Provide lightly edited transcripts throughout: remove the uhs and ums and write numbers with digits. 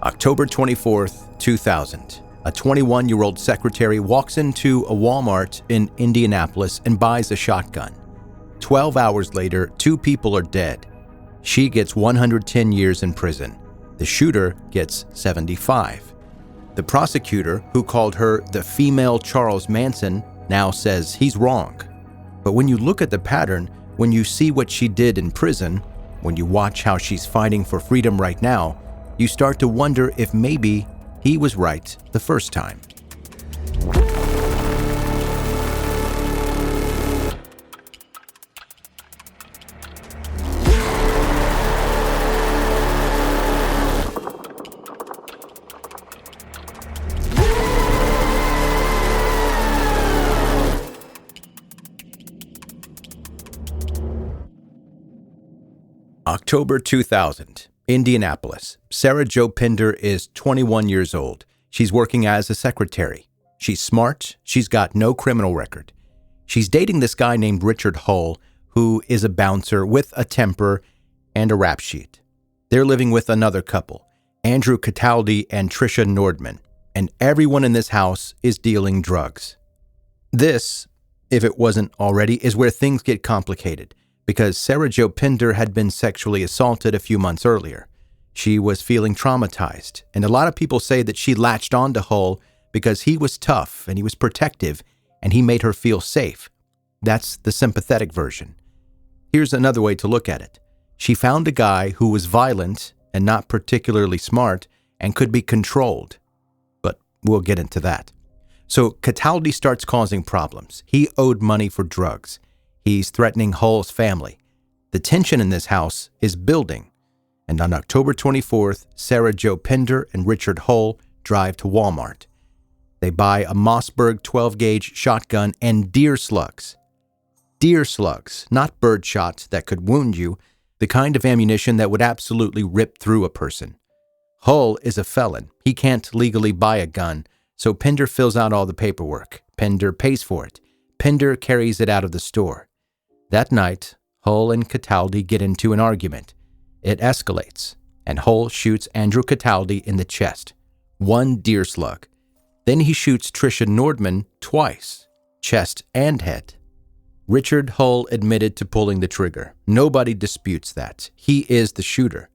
October 24th, 2000. A 21-year-old secretary walks into a Walmart in Indianapolis and buys a shotgun. 12 hours later, 2 people are dead. She gets 110 years in prison. The shooter gets 75. The prosecutor, who called her the Female Charles Manson, now says he's wrong. But when you look at the pattern, when you see what she did in prison, when you watch how she's fighting for freedom right now, you start to wonder if maybe he was right the first time. October 2000, Indianapolis. Sarah Jo Pender is 21 years old. She's working as a secretary. She's smart. She's got no criminal record. She's dating this guy named Richard Hull, who is a bouncer with a temper and a rap sheet. They're living with another couple, Andrew Cataldi and Trisha Nordman, and everyone in this house is dealing drugs. This, if it wasn't already, is where things get complicated, because Sarah Jo Pender had been sexually assaulted a few months earlier. She was feeling traumatized, and a lot of people say that she latched on to Hull because he was tough and he was protective and he made her feel safe. That's the sympathetic version. Here's another way to look at it. She found a guy who was violent and not particularly smart and could be controlled. But we'll get into that. So Cataldi starts causing problems. He owed money for drugs. He's threatening Hull's family. The tension in this house is building. And on October 24th, Sarah Jo Pender and Richard Hull drive to Walmart. They buy a Mossberg 12-gauge shotgun and deer slugs. Deer slugs, not birdshot that could wound you, the kind of ammunition that would absolutely rip through a person. Hull is a felon. He can't legally buy a gun, so Pender fills out all the paperwork. Pender pays for it. Pender carries it out of the store. That night, Hull and Cataldi get into an argument. It escalates, and Hull shoots Andrew Cataldi in the chest. 1 deer slug. Then he shoots Trisha Nordman twice, chest and head. Richard Hull admitted to pulling the trigger. Nobody disputes that. He is the shooter.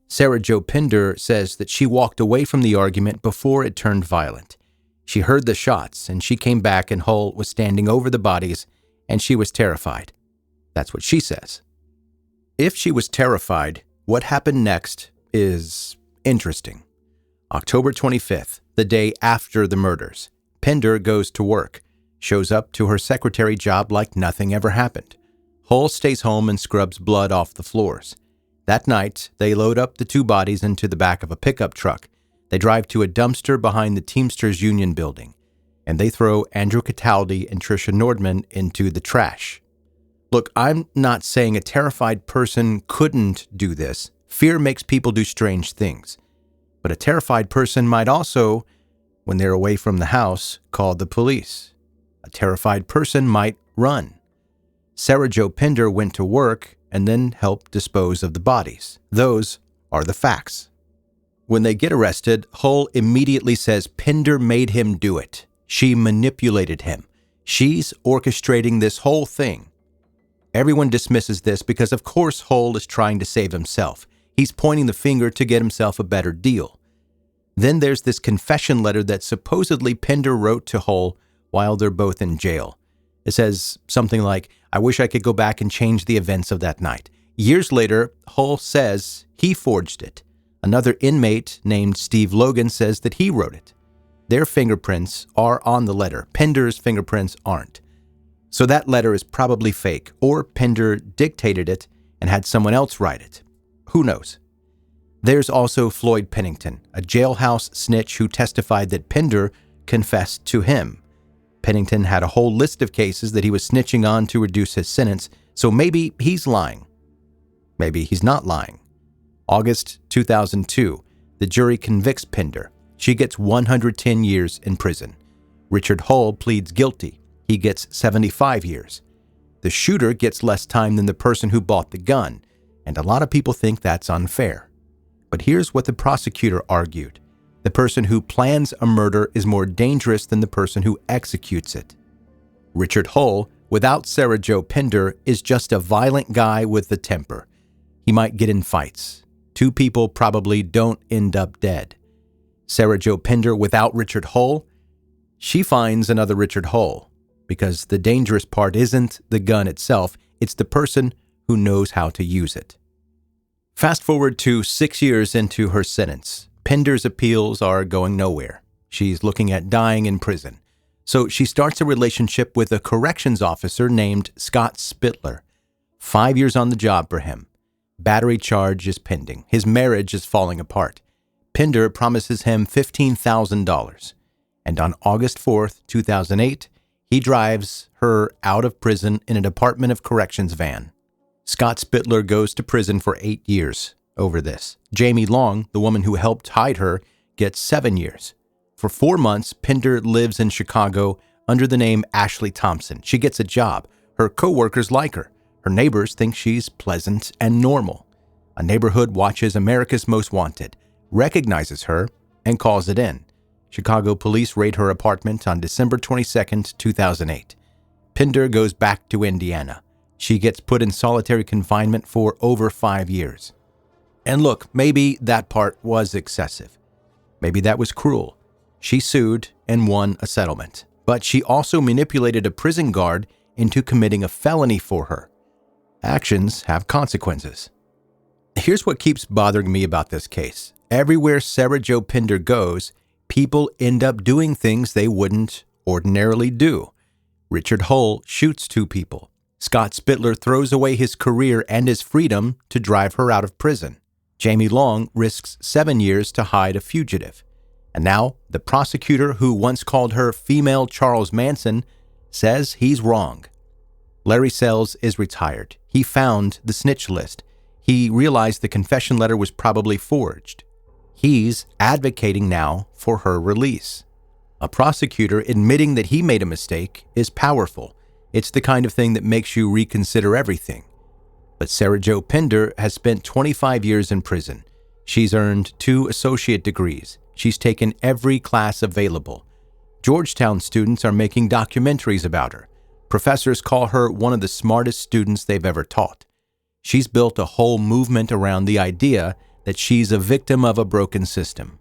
Sarah Jo Pender says that she walked away from the argument before it turned violent. She heard the shots, and she came back and Hull was standing over the bodies, and she was terrified. That's what she says. If she was terrified, what happened next is interesting. October 25th, the day after the murders, Pender goes to work, shows up to her secretary job like nothing ever happened. Hull stays home and scrubs blood off the floors. That night, they load up the 2 bodies into the back of a pickup truck. They drive to a dumpster behind the Teamsters Union building, and they throw Andrew Cataldi and Trisha Nordman into the trash. Look, I'm not saying a terrified person couldn't do this. Fear makes people do strange things. But a terrified person might also, when they're away from the house, call the police. A terrified person might run. Sarah Jo Pender went to work and then helped dispose of the bodies. Those are the facts. When they get arrested, Hull immediately says Pender made him do it. She manipulated him. She's orchestrating this whole thing. Everyone dismisses this because, of course, Hull is trying to save himself. He's pointing the finger to get himself a better deal. Then there's this confession letter that supposedly Pender wrote to Hull while they're both in jail. It says something like, "I wish I could go back and change the events of that night." Years later, Hull says he forged it. Another inmate named Steve Logan says that he wrote it. Their fingerprints are on the letter. Pender's fingerprints aren't. So that letter is probably fake, or Pender dictated it and had someone else write it. Who knows? There's also Floyd Pennington, a jailhouse snitch who testified that Pender confessed to him. Pennington had a whole list of cases that he was snitching on to reduce his sentence, so maybe he's lying. Maybe he's not lying. August 2002, the jury convicts Pender. She gets 110 years in prison. Richard Hull pleads guilty. He gets 75 years. The shooter gets less time than the person who bought the gun, and a lot of people think that's unfair. But here's what the prosecutor argued. The person who plans a murder is more dangerous than the person who executes it. Richard Hull, without Sarah Jo Pender, is just a violent guy with a temper. He might get in fights. 2 people probably don't end up dead. Sarah Jo Pender, without Richard Hull, she finds another Richard Hull, because the dangerous part isn't the gun itself, it's the person who knows how to use it. Fast forward to 6 years into her sentence. Pender's appeals are going nowhere. She's looking at dying in prison. So she starts a relationship with a corrections officer named Scott Spittler. 5 years on the job for him. Battery charge is pending. His marriage is falling apart. Pender promises him $15,000. And on August 4th, 2008, he drives her out of prison in a Department of Corrections van. Scott Spittler goes to prison for 8 years over this. Jamie Long, the woman who helped hide her, gets 7 years. For 4 months, Pender lives in Chicago under the name Ashley Thompson. She gets a job. Her co-workers like her. Her neighbors think she's pleasant and normal. A neighborhood watches America's Most Wanted, recognizes her, and calls it in. Chicago police raid her apartment on December 22nd, 2008. Pender goes back to Indiana. She gets put in solitary confinement for over 5 years. And look, maybe that part was excessive. Maybe that was cruel. She sued and won a settlement. But she also manipulated a prison guard into committing a felony for her. Actions have consequences. Here's what keeps bothering me about this case. Everywhere Sarah Jo Pender goes, people end up doing things they wouldn't ordinarily do. Richard Hull shoots 2 people. Scott Spittler throws away his career and his freedom to drive her out of prison. Jamie Long risks 7 years to hide a fugitive. And now, the prosecutor who once called her Female Charles Manson says he's wrong. Larry Sells is retired. He found the snitch list. He realized the confession letter was probably forged. He's advocating now for her release. A prosecutor admitting that he made a mistake is powerful. It's the kind of thing that makes you reconsider everything. But Sarah Jo Pender has spent 25 years in prison. She's earned 2 associate degrees. She's taken every class available. Georgetown students are making documentaries about her. Professors call her one of the smartest students they've ever taught. She's built a whole movement around the idea that she's a victim of a broken system.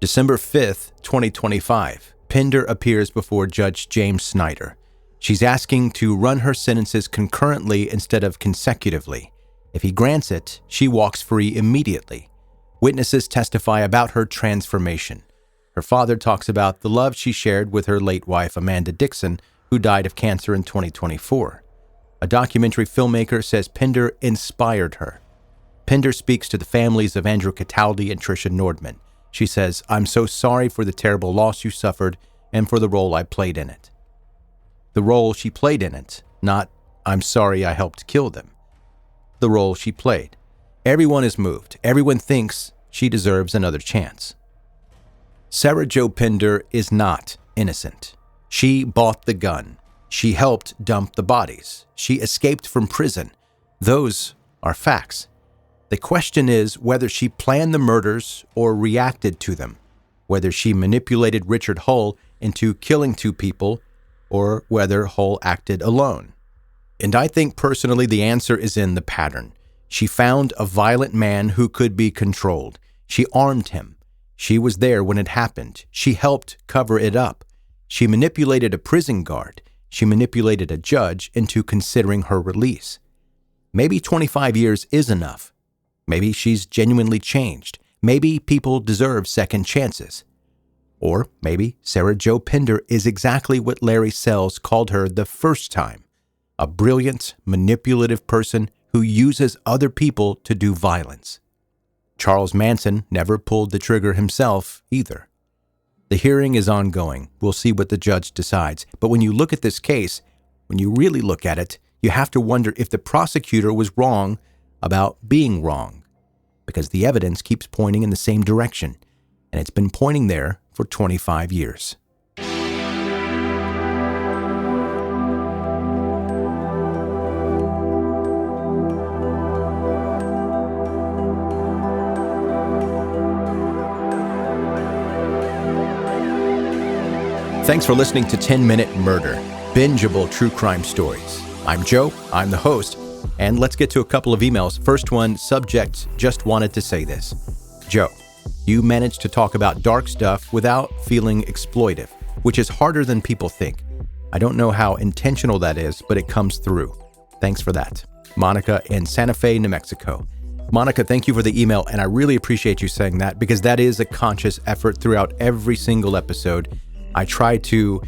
December 5th, 2025, Pender appears before Judge James Snyder. She's asking to run her sentences concurrently instead of consecutively. If he grants it, she walks free immediately. Witnesses testify about her transformation. Her father talks about the love she shared with her late wife, Amanda Dixon, who died of cancer in 2024. A documentary filmmaker says Pender inspired her. Pender speaks to the families of Andrew Cataldi and Tricia Nordman. She says, "I'm so sorry for the terrible loss you suffered and for the role I played in it." The role she played in it, not, "I'm sorry I helped kill them." The role she played. Everyone is moved. Everyone thinks she deserves another chance. Sarah Jo Pender is not innocent. She bought the gun. She helped dump the bodies. She escaped from prison. Those are facts. The question is whether she planned the murders or reacted to them, whether she manipulated Richard Hull into killing 2 people, or whether Hull acted alone. And I think personally the answer is in the pattern. She found a violent man who could be controlled. She armed him. She was there when it happened. She helped cover it up. She manipulated a prison guard. She manipulated a judge into considering her release. Maybe 25 years is enough. Maybe she's genuinely changed. Maybe people deserve second chances. Or maybe Sarah Jo Pender is exactly what Larry Sells called her the first time, a brilliant, manipulative person who uses other people to do violence. Charles Manson never pulled the trigger himself either. The hearing is ongoing. We'll see what the judge decides. But when you look at this case, when you really look at it, you have to wonder if the prosecutor was wrong about being wrong, because the evidence keeps pointing in the same direction, and it's been pointing there for 25 years. Thanks for listening to 10-Minute Murder, bingeable true crime stories. I'm Joe, I'm the host, and let's get to a couple of emails. First one, subject, just wanted to say this. Joe, you managed to talk about dark stuff without feeling exploitive, which is harder than people think. I don't know how intentional that is, but it comes through. Thanks for that. Monica in Santa Fe, New Mexico. Monica, thank you for the email, and I really appreciate you saying that because that is a conscious effort throughout every single episode. I try to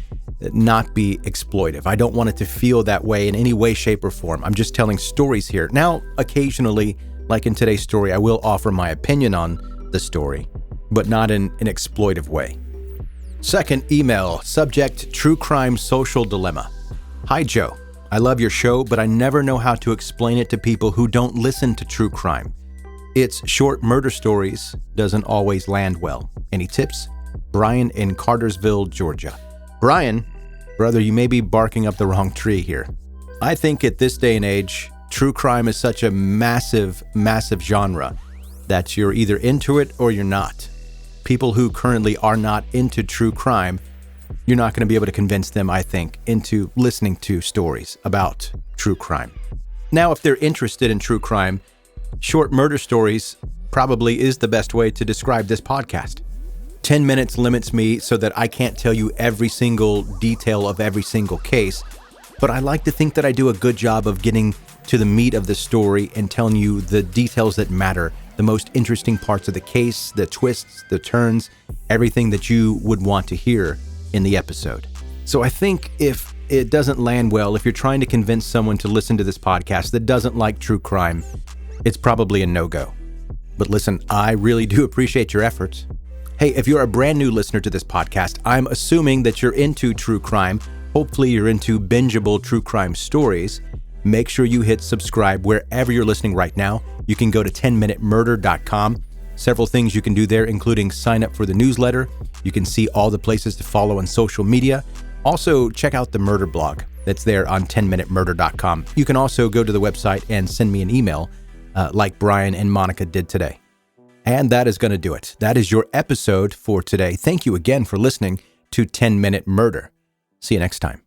not be exploitive. I don't want it to feel that way in any way, shape, or form. I'm just telling stories here. Now, occasionally, like in today's story, I will offer my opinion on the story, but not in an exploitive way. Second email, subject, true crime social dilemma. Hi, Joe. I love your show, but I never know how to explain it to people who don't listen to true crime. It's short murder stories doesn't always land well. Any tips? Brian in Cartersville, Georgia. Brian, brother, you may be barking up the wrong tree here. I think at this day and age, true crime is such a massive, massive genre that you're either into it or you're not. People who currently are not into true crime, you're not going to be able to convince them, I think, into listening to stories about true crime. Now, if they're interested in true crime, short murder stories probably is the best way to describe this podcast. 10 minutes limits me so that I can't tell you every single detail of every single case, but I like to think that I do a good job of getting to the meat of the story and telling you the details that matter, the most interesting parts of the case, the twists, the turns, everything that you would want to hear in the episode. So I think if it doesn't land well, if you're trying to convince someone to listen to this podcast that doesn't like true crime, it's probably a no-go. But listen, I really do appreciate your efforts. Hey, if you're a brand new listener to this podcast, I'm assuming that you're into true crime. Hopefully you're into bingeable true crime stories. Make sure you hit subscribe wherever you're listening right now. You can go to 10minutemurder.com. Several things you can do there, including sign up for the newsletter. You can see all the places to follow on social media. Also, check out the murder blog that's there on 10minutemurder.com. You can also go to the website and send me an email like Brian and Monica did today. And that is going to do it. That is your episode for today. Thank you again for listening to 10 Minute Murder. See you next time.